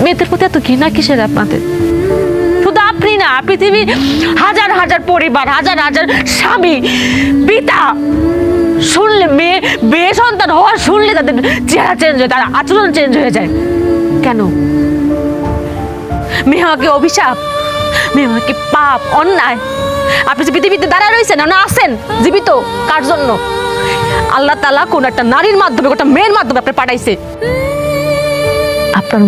মেয়েদের প্রতি এত ঘৃণা কিসের আপনাদের? শুধু আপনি না, পৃথিবীর হাজার হাজার পরিবার, হাজার হাজার স্বামী, পিতা শুনলে মেয়ে সন্তান হওয়ার শুনলে তাদের চেহারা চেঞ্জ হয়, তার আচরণ চেঞ্জ হয়ে যায়। কেন? মেয়ে হওয়াকে অভিশাপ, মেয়ে হওয়াকে পাপ, অন্যায়? আপনি যে পৃথিবীতে দাঁড়ায় রয়েছেন না আছেন জীবিত, কার জন্য? আল্লাহ তাআলা কোন একটা নারীর মাধ্যমে, একটা মেয়ের মাধ্যমে আপনি পাঠাইছে। আপনার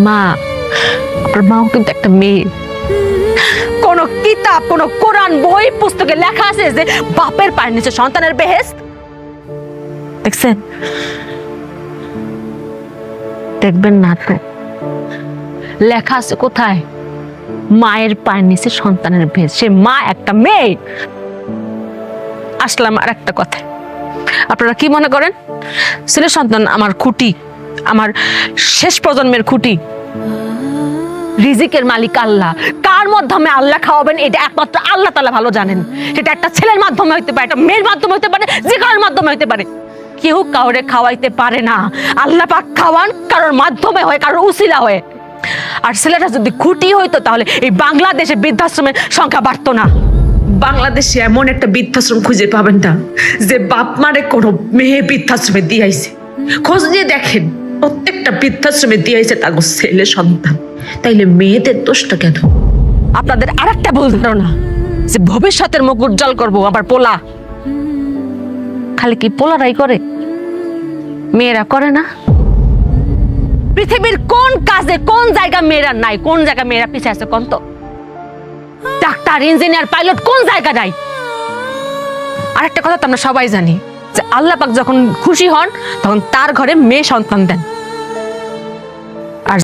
মাও কিন্তু একটা মেয়ে। কোন কিতাব, কোন কোরআন বই পুস্তকে লেখা আছে যে বাপের পায়ের নিচে সন্তানের বেহেশত? দেখছেন? দেখবেন না তো। লেখা আছে কোথায়? মায়ের পায়ের নিচে সন্তানের বেহেশত। সে মা একটা মেয়ে। আসলাম আর একটা কথা, আপনারা কি মনে করেন ছেলে সন্তান আমার খুঁটি, আমার শেষ প্রজন্মের খুঁটি? রিজিকের মালিক আল্লাহ। কার মাধ্যমে আল্লাহ খাওয়াবেন এটা একমাত্র আল্লাহ তাআলা ভালো জানেন। সেটা একটা ছেলের মাধ্যমে হইতে পারে, একটা মেয়ের মাধ্যমে হইতে পারে, যে কারোর মাধ্যমে হইতে পারে। কেউ কাউরে খাওয়াইতে পারে না। আল্লাহ পাক খাওয়ান কারোর মাধ্যমে হয়, কারোর উসিলা হয়। আর ছেলেটা যদি খুঁটি হইতো তাহলে এই বাংলাদেশে বৃদ্ধাশ্রমের সংখ্যা বাড়তো না। বাংলাদেশে এমন একটা বৃদ্ধাশ্রম খুঁজে পাবেন না যে বাপ মারে কোনো মেয়ে বৃদ্ধাশ্রমে দিয়াইছে। খোঁজ নিয়ে দেখেন, প্রত্যেকটা বৃদ্ধাশ্রমে দিয়াইছে তার ছেলে সন্তান। তাইলে মেয়েদের দোষটা কেন? আপনাদের আরেকটা ভুল ধারণা যে ভবিষ্যতের মুখ উজ্জ্বল করবো আবার পোলা। খালি কি পোলারাই করে? মেয়েরা করে না? পৃথিবীর কোন কাজে কোন জায়গা মেয়েরা নাই? কোন জায়গা মেয়েরা পিছিয়ে আছে কোন তো? ডাক্তার, ইঞ্জিনিয়ার, পাইলট কোন জায়গা নাই? আরেকটা কথা তো আমরা সবাই জানি যে আল্লাহ পাক যখন খুশি হন তখন তার ঘরে মেয়ে সন্তান দেন।